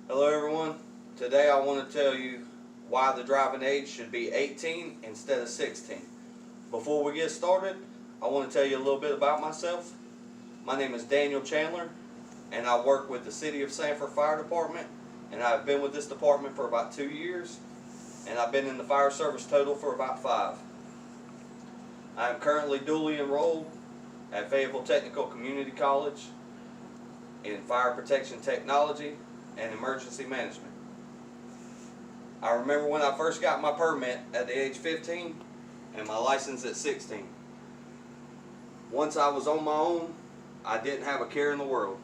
Hello everyone. Today I want to tell you why the driving age should be 18 instead of 16. Before we get started, I want to tell you a little bit about myself. My name is Daniel Chandler and I work with the City of Sanford Fire Department, and I've been with this department for about 2 years, and I've been in the fire service total for about 5. I am currently dually enrolled at Fayetteville Technical Community College in Fire Protection Technology and Emergency Management. I remember when I first got my permit at the age 15 and my license at 16. Once I was on my own, I didn't have a care in the world.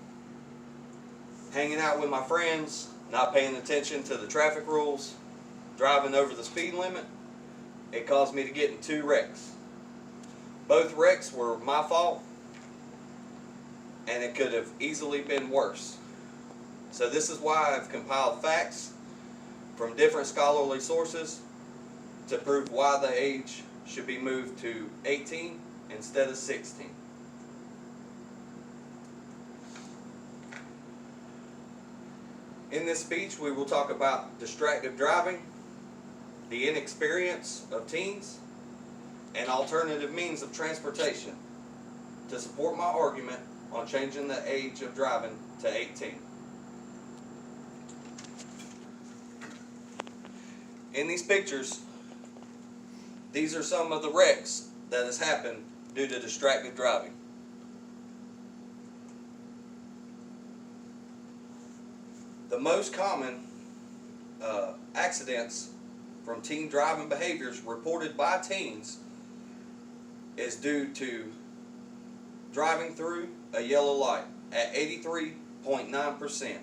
Hanging out with my friends, not paying attention to the traffic rules, driving over the speed limit, it caused me to get in 2 wrecks. Both wrecks were my fault, and it could have easily been worse. So this is why I've compiled facts from different scholarly sources to prove why the age should be moved to 18 instead of 16. In this speech, we will talk about distracted driving, the inexperience of teens, and alternative means of transportation to support my argument on changing the age of driving to 18. In these pictures, these are some of the wrecks that has happened due to distracted driving. The most common accidents from teen driving behaviors reported by teens is due to driving through a yellow light at 83.9%.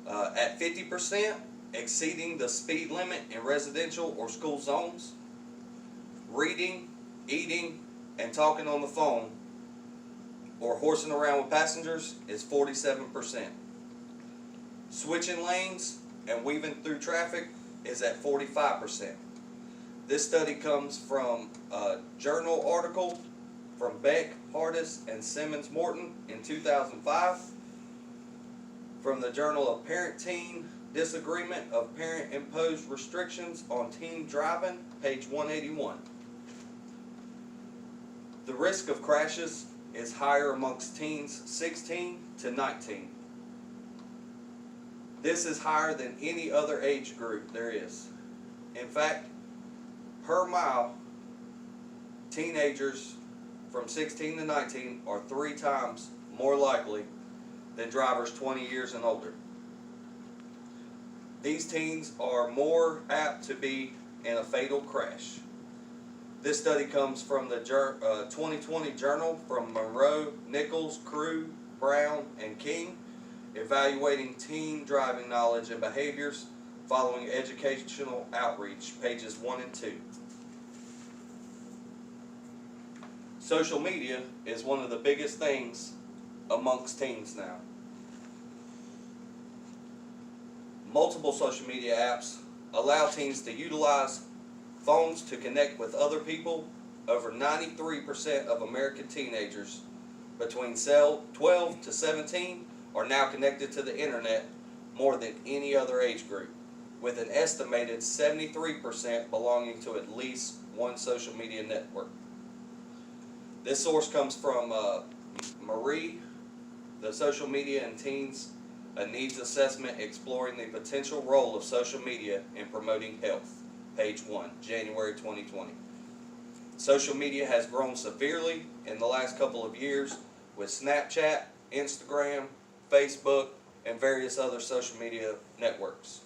At 50%, exceeding the speed limit in residential or school zones. Reading, eating, and talking on the phone or horsing around with passengers is 47%. Switching lanes and weaving through traffic is at 45%. This study comes from a journal article from Beck, Hardis, and Simmons Morton in 2005, from the Journal of Parent-Teen Disagreement of Parent-Imposed Restrictions on Teen Driving, page 181. The risk of crashes is higher amongst teens 16 to 19. This is higher than any other age group there is. In fact, per mile, teenagers from 16 to 19 are 3 times more likely than drivers 20 years and older. These teens are more apt to be in a fatal crash. This study comes from the 2020 journal from Monroe, Nichols, Crew, Brown, and King, evaluating teen driving knowledge and behaviors following educational outreach, pages 1 and 2. Social media is one of the biggest things amongst teens now. Multiple social media apps allow teens to utilize phones to connect with other people. Over 93% of American teenagers between 12 to 17 are now connected to the internet more than any other age group, with an estimated 73% belonging to at least one social media network. This source comes from Marie, the Social Media and Teens, a Needs Assessment Exploring the Potential Role of Social Media in Promoting Health, page 1, January 2020. Social media has grown severely in the last couple of years with Snapchat, Instagram, Facebook, and various other social media networks.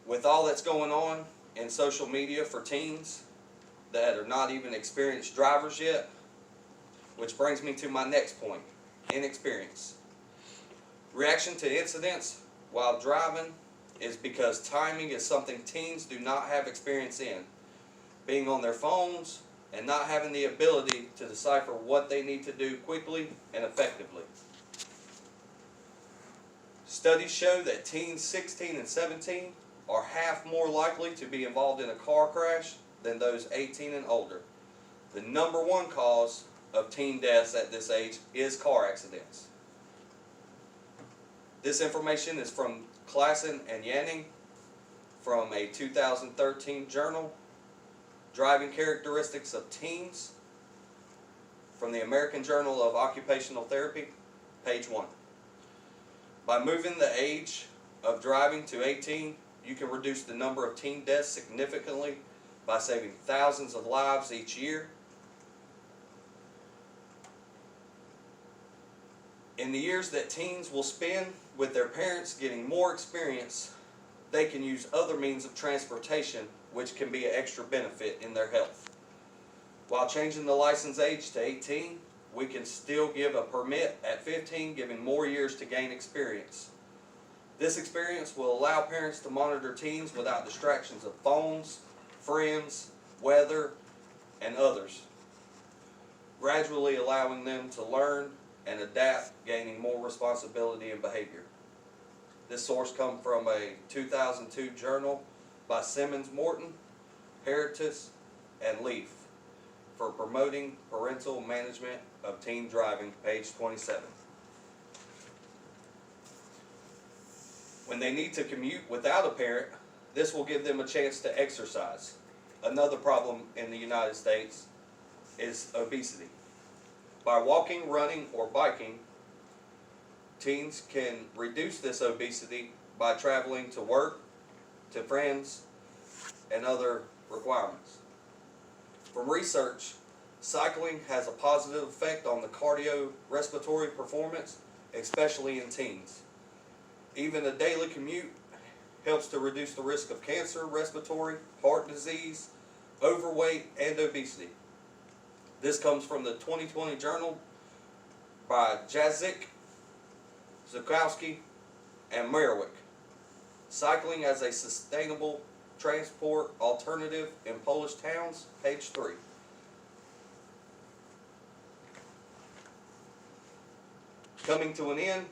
With all that's going on in social media for teens that are not even experienced drivers yet, which brings me to my next point, inexperience. Reaction to incidents while driving is because timing is something teens do not have experience in. Being on their phones and not having the ability to decipher what they need to do quickly and effectively. Studies show that teens 16 and 17 are half more likely to be involved in a car crash than those 18 and older. The number 1 cause of teen deaths at this age is car accidents. This information is from Klassen and Yanning from a 2013 journal, Driving Characteristics of Teens, from the American Journal of Occupational Therapy, page 1. By moving the age of driving to 18, you can reduce the number of teen deaths significantly by saving thousands of lives each year. In the years that teens will spend with their parents getting more experience, they can use other means of transportation, which can be an extra benefit in their health. While changing the license age to 18, we can still give a permit at 15, giving more years to gain experience. This experience will allow parents to monitor teens without distractions of phones, friends, weather, and others, gradually allowing them to learn and adapt, gaining more responsibility and behavior. This source comes from a 2002 journal by Simmons Morton, Heritage, and Leaf for promoting parental management of teen driving, page 27. When they need to commute without a parent, this will give them a chance to exercise. Another problem in the United States is obesity. By walking, running, or biking, teens can reduce this obesity by traveling to work, to friends, and other requirements. From research, cycling has a positive effect on the cardiorespiratory performance, especially in teens. Even a daily commute helps to reduce the risk of cancer, respiratory, heart disease, overweight, and obesity. This comes from the 2020 journal by Jazik, Zukowski, and Merriwick. Cycling as a sustainable transport alternative in Polish towns, page 3. Coming to an end,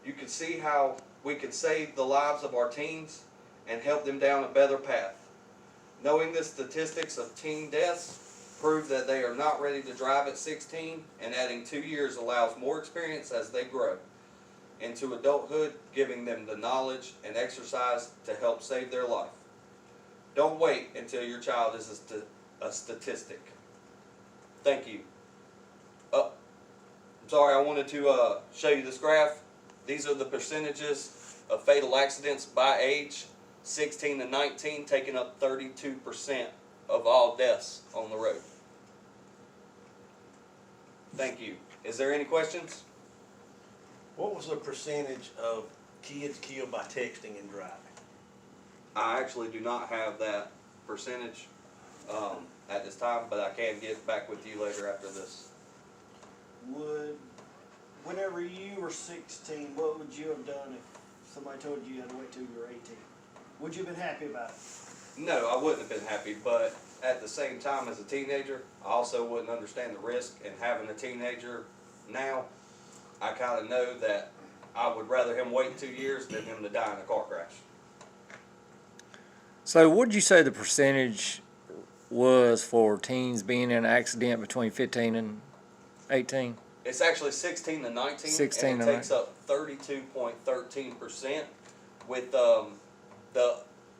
you can see how we can save the lives of our teens and help them down a better path. Knowing the statistics of teen deaths prove that they are not ready to drive at 16, and adding 2 years allows more experience as they grow into adulthood, giving them the knowledge and exercise to help save their life. Don't wait until your child is a statistic. Thank you. Oh, I'm sorry, I wanted to show you this graph. These are the percentages of fatal accidents by age, 16 to 19, taking up 32% of all deaths on the road. Thank you. Is there any questions? What was the percentage of kids killed by texting and driving? I actually do not have that percentage at this time, but I can get back with you later after this. Whenever you were 16, what would you have done if somebody told you you had to wait till you were 18? Would you have been happy about it? No, I wouldn't have been happy, but at the same time as a teenager, I also wouldn't understand the risk, and having a teenager now, I kind of know that I would rather him wait 2 years than him to die in a car crash. So what did you say the percentage was for teens being in an accident between 15 and 18? It's actually 16 to 19, 16 and it to takes up 32.13%, with the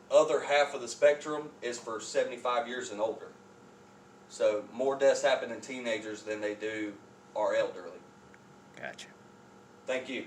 other half of the spectrum is for 75 years and older. So more deaths happen in teenagers than they do our elderly. Gotcha. Thank you.